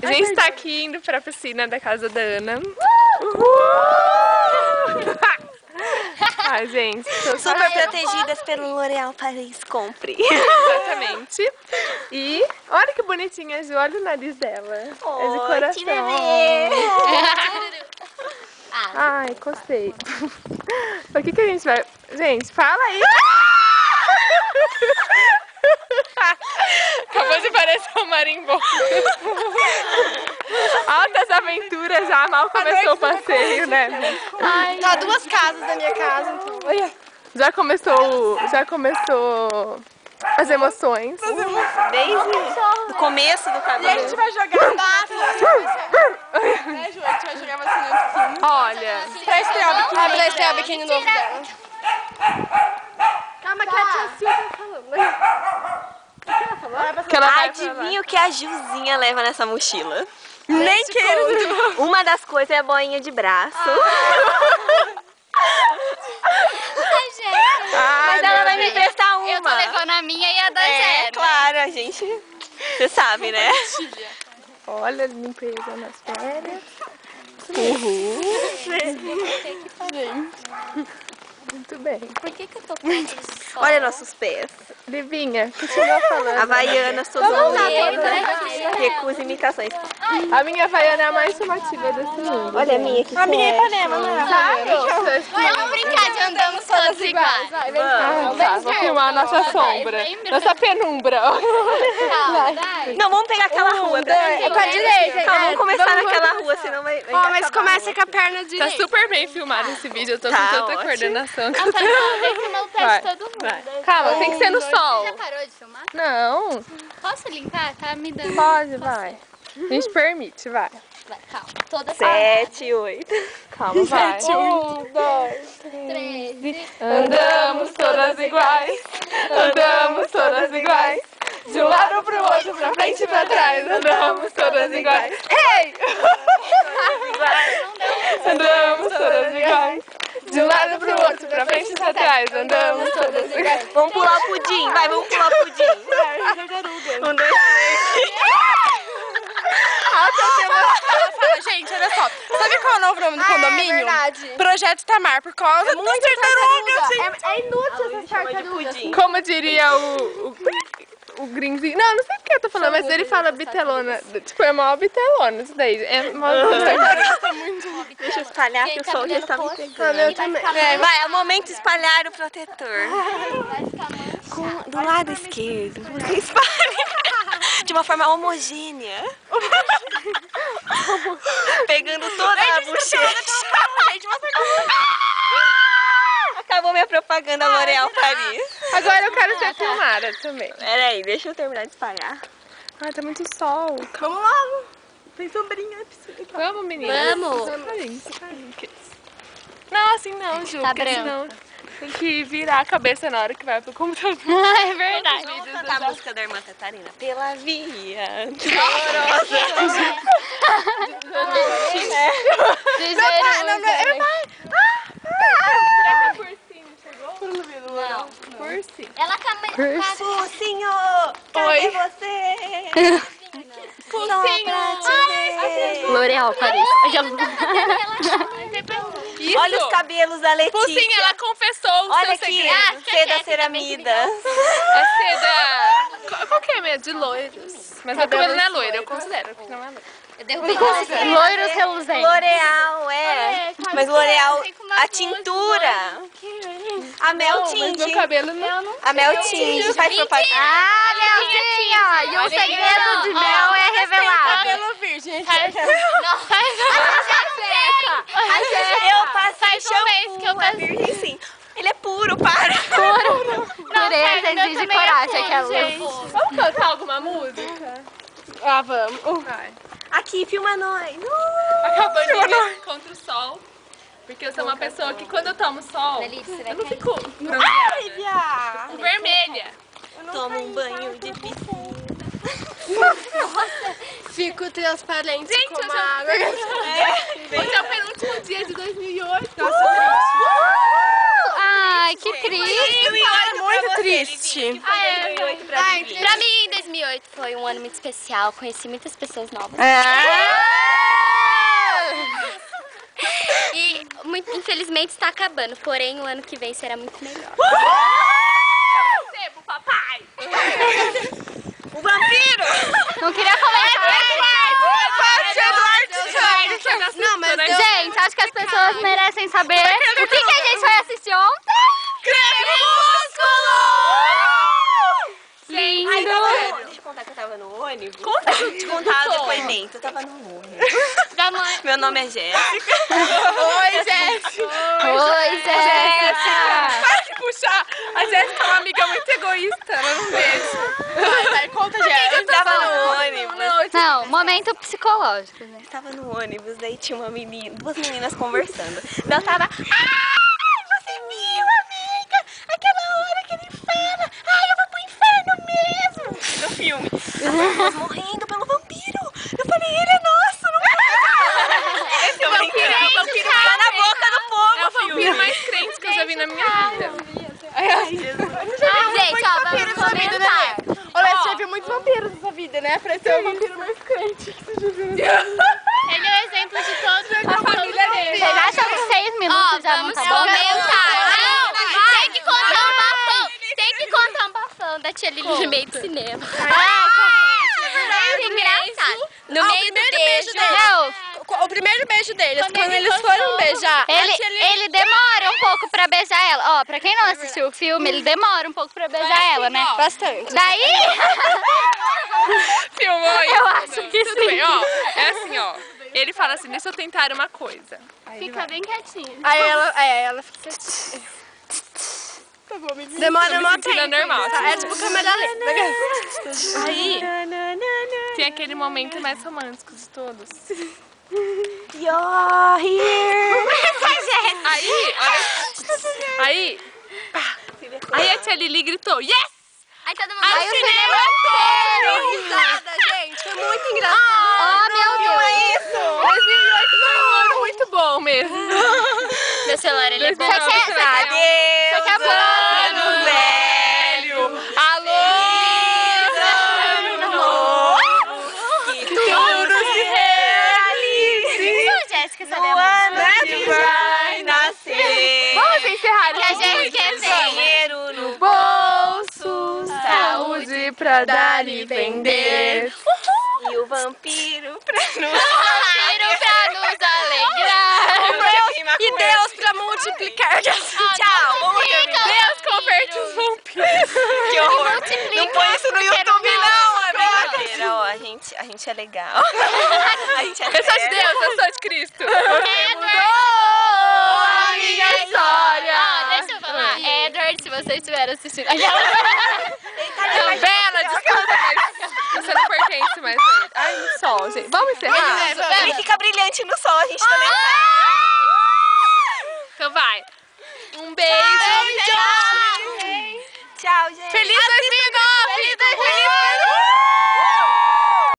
A gente tá aqui indo pra piscina da casa da Ana. Ai, gente, tô super protegidas pelo L'Oréal Paris Compre. Exatamente. E olha que bonitinha, Ju, olha o nariz dela. É de coração. Bebê. Ai, gostei. O que a gente vai... Gente, fala aí. Acabou de parecer um marimbondo. Altas aventuras, já mal começou o passeio, né? Tá 2 casas da minha casa, então. Já começou as emoções. Desde o começo do E a cabelo. gente vai jogar data. Né, Ju? A gente vai jogar vacina de skin. Olha, Pra estrear o biquíni. Pra estrear o biquíni novo dela. Calma que a tia Sil tá falando. que ela vai Adivinha o que a Juzinha leva nessa mochila? Nem quero. Uma das coisas é a boinha de braço. Ai, gente. Mas ela vai me emprestar uma. Eu tô levando a minha e a da Zé. Claro, a gente... Você sabe, né? Olha, limpeza nas férias. Muito bem. Por que eu tô com esse sol? Olha nossos pés. Livinha, continua falando. Havaianas, todas recusa imitações. A minha havaiana é a mais chamativa desse mundo. Olha a minha aqui. A minha é Ipanema, não é? Vamos brincar de andamos todos iguais. Vai, vem Ah, tá, vou filmar a nossa sombra. Nossa penumbra. Calma, vai. Não, vamos pegar aquela rua. É pra direita. Calma, vamos começar naquela rua, senão vai Ó, mas começa com a perna Tá direita. super bem filmado esse vídeo, eu tô Tá com tanta ótimo. coordenação. Que eu Nossa, tô... não, vem filmar o pé Vai, de todo mundo. vai. Calma, tem que ser no sol. Você já parou de filmar? Não, Posso linkar? Tá me dando. pode, vai. A gente permite, vai. Vai, calma. Toda 7, 8. Calma, vai. 1, 2, 13. Andamos todas iguais, andamos todas iguais. De um lado pro outro, pra frente e pra trás, andamos todas iguais. Hey! Andamos todas iguais. De um lado pro outro, pra frente e pra trás, andamos todas iguais. Vamos pular o pudim, vai, vamos pular o pudim. 1, 2, 3. Ela fala, gente, olha só. Sabe qual é o novo nome do condomínio? verdade. Projeto Tamar, por causa das tartarugas. É inútil essas tartarugas. Como diria o Grinzinho. Não, não sei porque eu tô falando, mas ele fala bitelona. Tipo, é mó bitelona isso daí. É mó Deixa eu espalhar que o sol já está me pegando. Eu também. Vai, é o momento de espalhar o protetor. Vai ficar manchado. Do lado esquerdo, você espalha. De uma forma homogênea. Pegando toda a bochecha. Acabou minha propaganda L'Oréal Paris. Agora eu quero ser filmada também. Peraí, deixa eu terminar de espalhar. Ai, tá muito sol. Vamos lá. Tem sombrinha. Vamos, meninas. Vamos. Não, assim não, Ju. Tá porque branco. senão tem que virar a cabeça na hora que vai pro computador. É verdade. Vamos cantar a música da irmã Catarina. Pela via. Cursi. Ela caminha. Focinho, cadê Oi. você? Focinho. L'Oréal Paris. Olha os cabelos da Letícia. Focinho, ela confessou o Olha seu aqui, segredo. seda ceramida. É seda... Qual que é mesmo? De loiros. Mas a cabelo não é loira, eu considero que não é loira. Eu derrubei Loiros reluzentes. L'Oréal, é. Mas L'Oréal, a tintura. A Mel Mas meu tinge. cabelo não... A Mel tinge. Faz propaganda. Ah, Melzinha! E o segredo de Mel é revelado. Cabelo virgem. Não, Eu passei Faz um mês shampoo, que eu é virgem sim. Ele é puro, para. Pureza exige coragem, aquela. Vamos cantar alguma música? Ah, vamos. Vai. Aqui, filma nós. Acabou de ir contra o sol. Porque eu sou uma pessoa que quando eu tomo sol, eu não fico bronzeada. Fico vermelha. Toma um banho de piscina. Fico transparente Gente, como hoje água. Hoje é o penúltimo dia de 2008. Nossa, Ai, Ai, que triste. É muito triste. Pra mim, 2008 foi um ano muito especial. Conheci muitas pessoas novas. E infelizmente está acabando. Porém, o ano que vem será muito melhor. Sebo, papai! O vampiro! Não queria comentar. Não, mas Gente, acho que as pessoas merecem saber o que a gente foi assistir ontem. Lindo! Deixa eu contar que eu tava no ônibus. Conta te contar o depoimento. Eu tava no ônibus. Meu nome é Jéssica. Oi, Jéssica. Oi, Jéssica! Para de puxar. A Jéssica é uma amiga muito egoísta, ela não deixa. Vai, conta, Jéssica. Eu tava no ônibus. Não, momento psicológico, né? Eu tava no ônibus, daí tinha uma menina, duas meninas conversando. Daí eu tava, ai, você viu, amiga? Aquela hora que ele fala, ai, eu vou pro inferno mesmo. No filme. As pessoas morrendo pelo vampiro. Eu falei, ele é nosso, não é? Esse é o vampiro tá na boca do povo. É o vampiro mais crente que eu já vi na minha vida. Gente, ó, vamos comentar. Olha, você já viu muitos vampiros nessa vida, né? Pra ser o vampiro mais crente que você já viu. Ele é o exemplo de todos A família dele. Vocês acham que 6 minutos já não tá bom? Tem que contar um bafão. Tem que contar um bafão da tia Lili no meio do cinema. Engraçado. No meio do beijo. Não, O primeiro beijo deles, quando eles foram beijar, ele demora um pouco pra beijar ela. Ó, pra quem não assistiu o filme, ele demora um pouco pra beijar ela, né? bastante. Daí... Filmou isso. Eu acho que Tudo sim. bem, ó. É assim, ó. Ele fala assim, deixa eu tentar uma coisa. Fica bem quietinho. Aí ela fica assim. Demora uma sentindo normal. É tipo câmera lenta. Aí, tem aquele momento mais romântico de todos. You're here. Aí a tia Lili gritou, yes! Aí todo mundo... Aí o cinema inteiro! Risada, gente. Foi muito engraçado. Oh, meu Deus. 2008 foi um ano muito bom mesmo. Meu celular, ele é bom. Adeus, Ano velho. Alô! Que tudo se realize. Jéssica, O ano que vai nascer. Vamos encerrar Que a gente quer ver. Dinheiro no bolso, saúde pra dar e vender. e o vampiro pra nos alegrar. E Deus pra multiplicar. Tchau, vamos terminar. Deus converte os vampiros. Que horror. Não põe isso no YouTube não, é brincadeira. Ó, a gente é legal. A gente é Eu sou de Deus, eu sou de Cristo. A minha história. Deixa eu falar. Edward, se você estiver assistindo. Bela, desculpa, mas você não pertence mais a ele. Ai, muito sol, gente. Vamos encerrar? Ele fica brilhante no sol, a gente também sabe. Então vai. Um beijo.